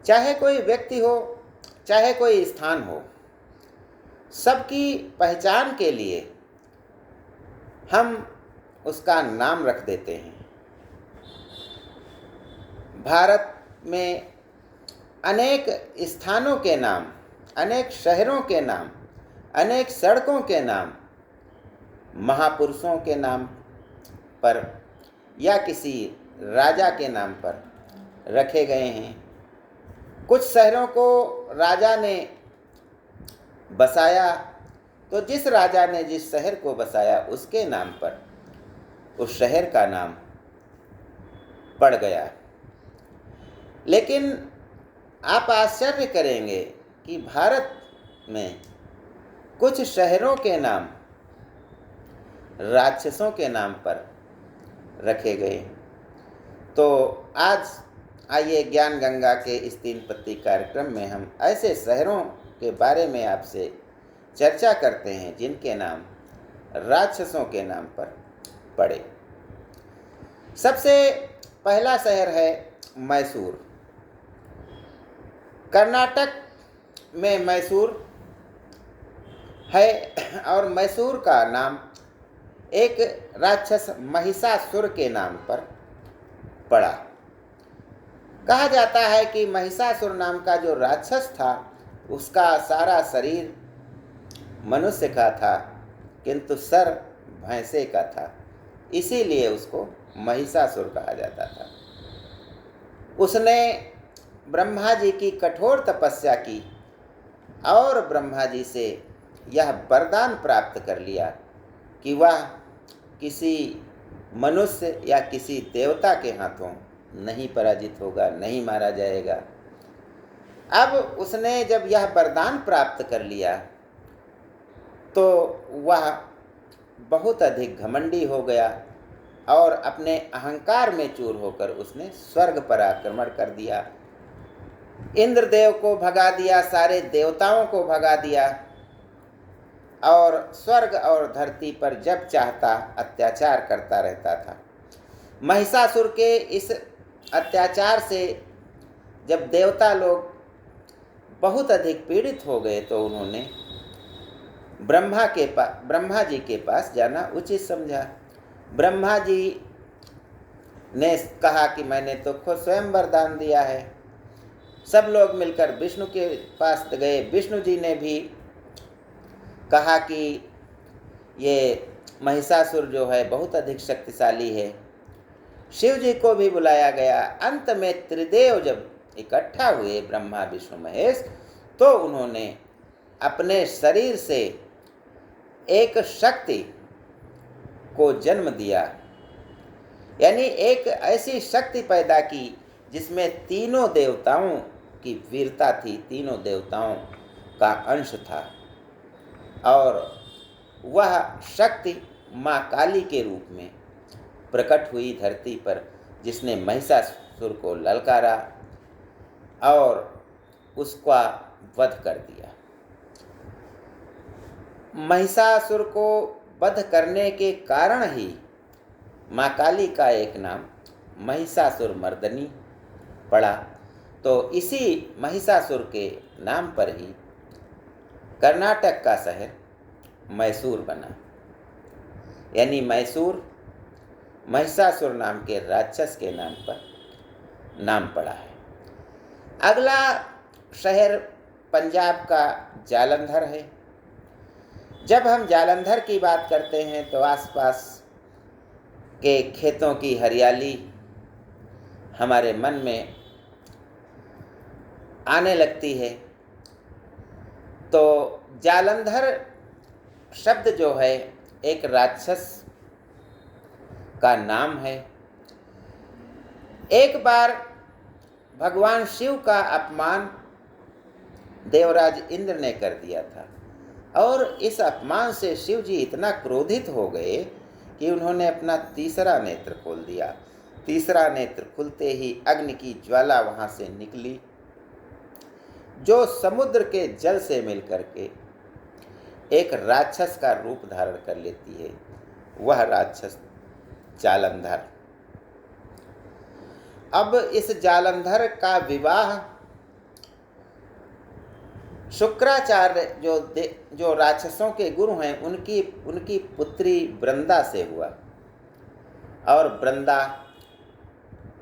चाहे कोई व्यक्ति हो, चाहे कोई स्थान हो, सबकी पहचान के लिए हम उसका नाम रख देते हैं। भारत में अनेक स्थानों के नाम, अनेक शहरों के नाम, अनेक सड़कों के नाम महापुरुषों के नाम पर या किसी राजा के नाम पर रखे गए हैं। कुछ शहरों को राजा ने बसाया, तो जिस राजा ने जिस शहर को बसाया उसके नाम पर उस शहर का नाम पड़ गया। लेकिन आप आश्चर्य करेंगे कि भारत में कुछ शहरों के नाम राक्षसों के नाम पर रखे गए। तो आज आइए ज्ञान गंगा के इस 3 पत्ती कार्यक्रम में हम ऐसे शहरों के बारे में आपसे चर्चा करते हैं जिनके नाम राक्षसों के नाम पर पड़े। सबसे पहला शहर है मैसूर। कर्नाटक में मैसूर है और मैसूर का नाम एक राक्षस महिषासुर के नाम पर पड़ा। कहा जाता है कि महिषासुर नाम का जो राक्षस था उसका सारा शरीर मनुष्य का था किंतु सर भैंसे का था, इसीलिए उसको महिषासुर कहा जाता था। उसने ब्रह्मा जी की कठोर तपस्या की और ब्रह्मा जी से यह वरदान प्राप्त कर लिया कि वह किसी मनुष्य या किसी देवता के हाथों नहीं पराजित होगा, नहीं मारा जाएगा। अब उसने जब यह वरदान प्राप्त कर लिया तो वह बहुत अधिक घमंडी हो गया और अपने अहंकार में चूर होकर उसने स्वर्ग पर आक्रमण कर दिया। इंद्रदेव को भगा दिया, सारे देवताओं को भगा दिया और स्वर्ग और धरती पर जब चाहता अत्याचार करता रहता था। महिषासुर के इस अत्याचार से जब देवता लोग बहुत अधिक पीड़ित हो गए तो उन्होंने ब्रह्मा जी के पास जाना उचित समझा। ब्रह्मा जी ने कहा कि मैंने तो खुद स्वयं वरदान दिया है। सब लोग मिलकर विष्णु के पास गए। विष्णु जी ने भी कहा कि ये महिषासुर जो है बहुत अधिक शक्तिशाली है। शिव जी को भी बुलाया गया। अंत में त्रिदेव जब इकट्ठा हुए, ब्रह्मा विष्णु महेश, तो उन्होंने अपने शरीर से एक शक्ति को जन्म दिया, यानी एक ऐसी शक्ति पैदा की जिसमें तीनों देवताओं की वीरता थी, तीनों देवताओं का अंश था और वह शक्ति माँ काली के रूप में प्रकट हुई धरती पर, जिसने महिषासुर को ललकारा और उसका वध कर दिया। महिषासुर को वध करने के कारण ही माँ काली का एक नाम महिषासुर मर्दनी पड़ा। तो इसी महिषासुर के नाम पर ही कर्नाटक का शहर मैसूर बना, यानी मैसूर महिषासुर नाम के राक्षस के नाम पर नाम पड़ा है। अगला शहर पंजाब का जालंधर है। जब हम जालंधर की बात करते हैं तो आसपास के खेतों की हरियाली हमारे मन में आने लगती है। तो जालंधर शब्द जो है एक राक्षस का नाम है। एक बार भगवान शिव का अपमान देवराज इंद्र ने कर दिया था और इस अपमान से शिव जी इतना क्रोधित हो गए कि उन्होंने अपना तीसरा नेत्र खोल दिया। तीसरा नेत्र खुलते ही अग्नि की ज्वाला वहाँ से निकली जो समुद्र के जल से मिलकर के एक राक्षस का रूप धारण कर लेती है। वह राक्षस जालंधर। अब इस जालंधर का विवाह शुक्राचार्य जो राक्षसों के गुरु हैं, उनकी पुत्री वृंदा से हुआ। और वृंदा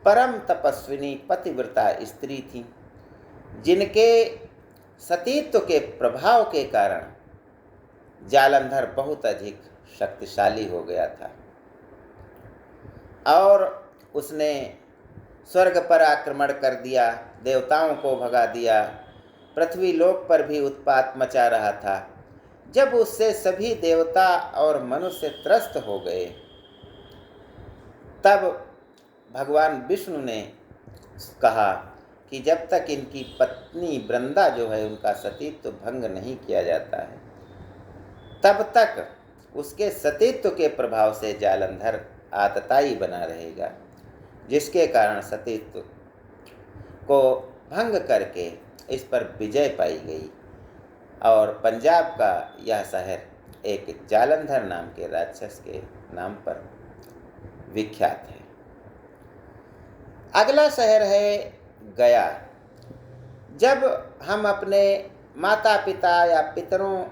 परम तपस्विनी पतिव्रता स्त्री थी, जिनके सतीत्व के प्रभाव के कारण जालंधर बहुत अधिक शक्तिशाली हो गया था और उसने स्वर्ग पर आक्रमण कर दिया, देवताओं को भगा दिया, पृथ्वी लोक पर भी उत्पात मचा रहा था। जब उससे सभी देवता और मनुष्य त्रस्त हो गए, तब भगवान विष्णु ने कहा कि जब तक इनकी पत्नी वृंदा जो है, उनका सतीत्व भंग नहीं किया जाता है, तब तक उसके सतीत्व के प्रभाव से जालंधर आतताई बना रहेगा, जिसके कारण सतीत्व को भंग करके इस पर विजय पाई गई। और पंजाब का यह शहर एक जालंधर नाम के राक्षस के नाम पर विख्यात है। अगला शहर है गया। जब हम अपने माता पिता या पितरों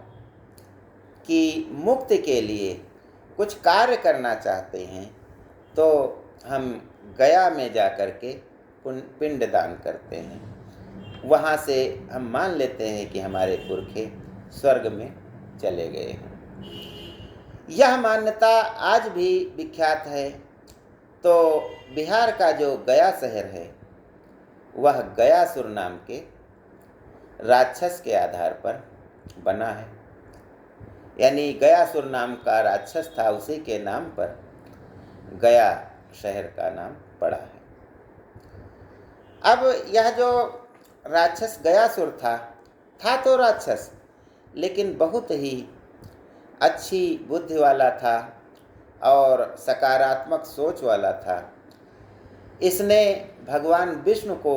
की मुक्ति के लिए कुछ कार्य करना चाहते हैं, तो हम गया में जाकर के पिंडदान करते हैं। वहाँ से हम मान लेते हैं कि हमारे पुरखे स्वर्ग में चले गए हैं। यह मान्यता आज भी विख्यात है। तो बिहार का जो गया शहर है, वह गयासुर नाम के राक्षस के आधार पर बना है। यानी गयासुर नाम का राक्षस था, उसी के नाम पर गया शहर का नाम पड़ा है। अब यह जो राक्षस गयासुर था तो राक्षस, लेकिन बहुत ही अच्छी बुद्धि वाला था और सकारात्मक सोच वाला था। इसने भगवान विष्णु को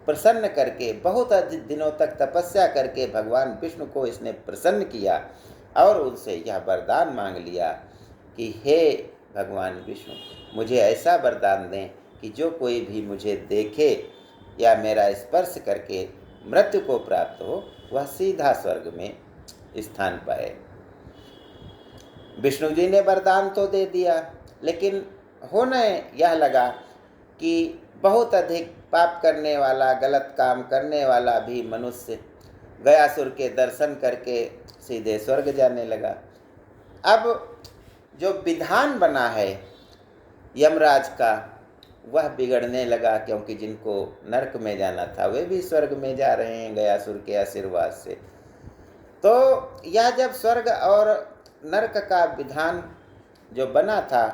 प्रसन्न करके बहुत अधिक दिनों तक तपस्या करके भगवान विष्णु को इसने प्रसन्न किया और उनसे यह वरदान मांग लिया कि हे भगवान विष्णु, मुझे ऐसा वरदान दें कि जो कोई भी मुझे देखे या मेरा स्पर्श करके मृत्यु को प्राप्त हो, वह सीधा स्वर्ग में स्थान पाए। विष्णु जी ने वरदान तो दे दिया, लेकिन होने यह लगा कि बहुत अधिक पाप करने वाला, गलत काम करने वाला भी मनुष्य गयासुर के दर्शन करके सीधे स्वर्ग जाने लगा। अब जो विधान बना है यमराज का, वह बिगड़ने लगा, क्योंकि जिनको नरक में जाना था वे भी स्वर्ग में जा रहे हैं गयासुर के आशीर्वाद से। तो यह जब स्वर्ग और नरक का विधान जो बना था,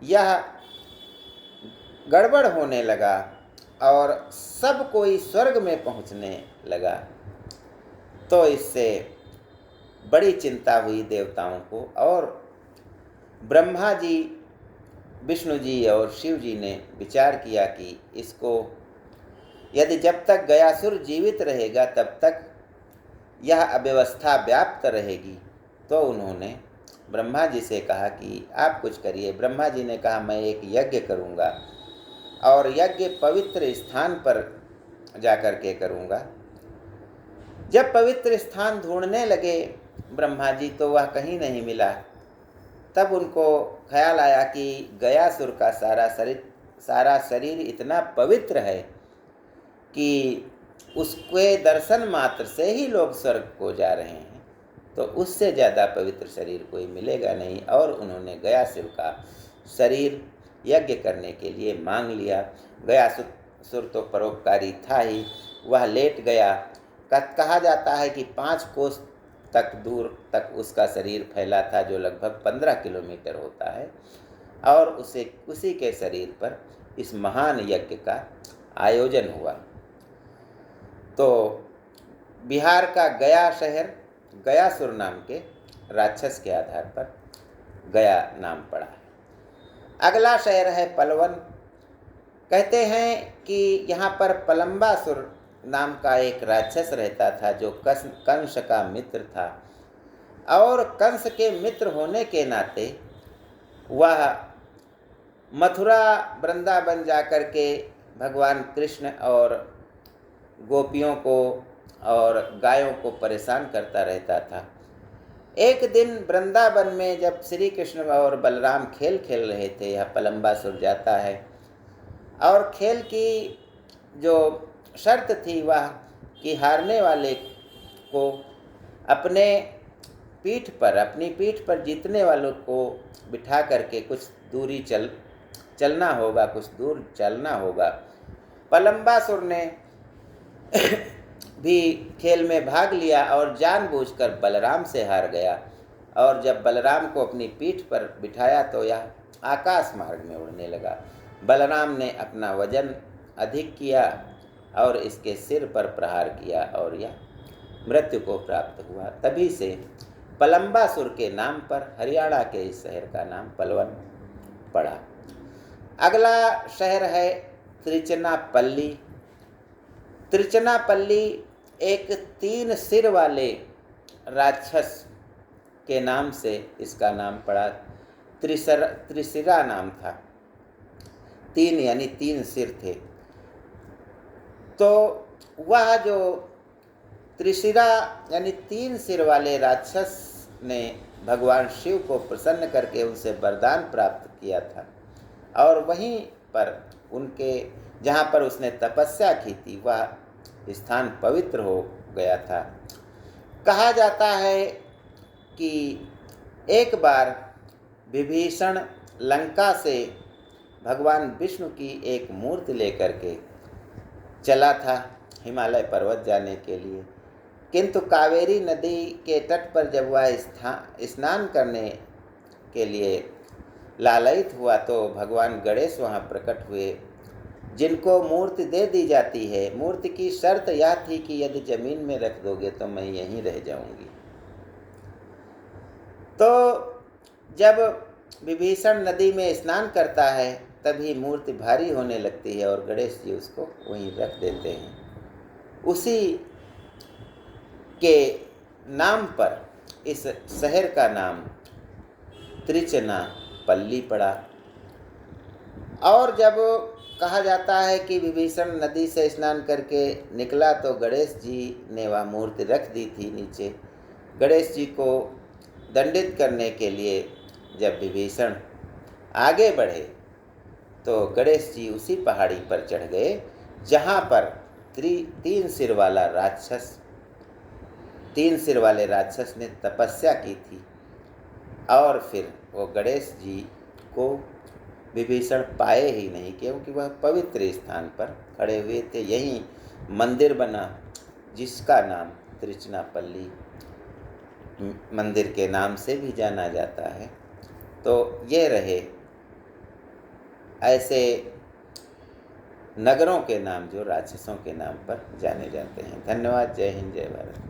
यह गड़बड़ होने लगा और सब कोई स्वर्ग में पहुंचने लगा। तो इससे बड़ी चिंता हुई देवताओं को, और ब्रह्मा जी, विष्णु जी और शिव जी ने विचार किया कि इसको यदि जब तक गयासुर जीवित रहेगा तब तक यह अव्यवस्था व्याप्त रहेगी। तो उन्होंने ब्रह्मा जी से कहा कि आप कुछ करिए। ब्रह्मा जी ने कहा मैं एक यज्ञ करूँगा और यज्ञ पवित्र स्थान पर जाकर के करूँगा। जब पवित्र स्थान ढूंढने लगे ब्रह्मा जी, तो वह कहीं नहीं मिला। तब उनको ख्याल आया कि गयासुर का सारा शरीर इतना पवित्र है कि उसके दर्शन मात्र से ही लोग स्वर्ग को जा रहे हैं, तो उससे ज़्यादा पवित्र शरीर कोई मिलेगा नहीं। और उन्होंने गयासुर का शरीर यज्ञ करने के लिए मांग लिया। गयासुर तो परोपकारी था ही, वह लेट गया। कहा जाता है कि 5 कोस तक दूर तक उसका शरीर फैला था, जो लगभग 15 किलोमीटर होता है। और उसी के शरीर पर इस महान यज्ञ का आयोजन हुआ। तो बिहार का गया शहर गयासुर नाम के राक्षस के आधार पर गया नाम पड़ा है। अगला शहर है पलवन। कहते हैं कि यहाँ पर पलम्बासुर नाम का एक राक्षस रहता था, जो कंस का मित्र था। और कंस के मित्र होने के नाते वह मथुरा वृंदावन जाकर के भगवान कृष्ण और गोपियों को और गायों को परेशान करता रहता था। एक दिन वृंदावन में जब श्री कृष्ण और बलराम खेल खेल रहे थे, यह पलम्बासुर जाता है और खेल की जो शर्त थी वह कि हारने वाले को अपनी पीठ पर जीतने वालों को बिठा करके कुछ दूरी चलना होगा, कुछ दूर चलना होगा। पलम्बासुर ने भी खेल में भाग लिया और जानबूझकर बलराम से हार गया, और जब बलराम को अपनी पीठ पर बिठाया तो यह आकाश मार्ग में उड़ने लगा। बलराम ने अपना वजन अधिक किया और इसके सिर पर प्रहार किया और यह मृत्यु को प्राप्त हुआ। तभी से पलम्बासुर के नाम पर हरियाणा के इस शहर का नाम पलवल पड़ा। अगला शहर है त्रिचनापल्ली। त्रिचनापल्ली एक 3 सिर वाले राक्षस के नाम से इसका नाम पड़ा। त्रिशिरा नाम था, 3 यानी 3 सिर थे। तो वह जो त्रिशिरा यानी 3 सिर वाले राक्षस ने भगवान शिव को प्रसन्न करके उनसे वरदान प्राप्त किया था, और वहीं पर उनके जहाँ पर उसने तपस्या की थी वह स्थान पवित्र हो गया था। कहा जाता है कि एक बार विभीषण लंका से भगवान विष्णु की एक मूर्ति लेकर के चला था हिमालय पर्वत जाने के लिए, किंतु कावेरी नदी के तट पर जब वह स्नान करने के लिए लालयित हुआ तो भगवान गणेश वहाँ प्रकट हुए, जिनको मूर्ति दे दी जाती है। मूर्ति की शर्त यह थी कि यदि जमीन में रख दोगे तो मैं यहीं रह जाऊंगी। तो जब विभीषण नदी में स्नान करता है तभी मूर्ति भारी होने लगती है और गणेश जी उसको वहीं रख देते हैं। उसी के नाम पर इस शहर का नाम त्रिचनापल्ली पड़ा। और जब कहा जाता है कि विभीषण नदी से स्नान करके निकला तो गणेश जी ने वह मूर्ति रख दी थी नीचे। गणेश जी को दंडित करने के लिए जब विभीषण आगे बढ़े तो गणेश जी उसी पहाड़ी पर चढ़ गए जहाँ पर 3 सिर वाले राक्षस ने तपस्या की थी, और फिर वो गणेश जी को विभीषण पाए ही नहीं, क्योंकि वह पवित्र स्थान पर खड़े हुए थे। यहीं मंदिर बना जिसका नाम त्रिचनापल्ली मंदिर के नाम से भी जाना जाता है। तो ये रहे ऐसे नगरों के नाम जो राक्षसों के नाम पर जाने जाते हैं। धन्यवाद। जय हिंद, जय भारत।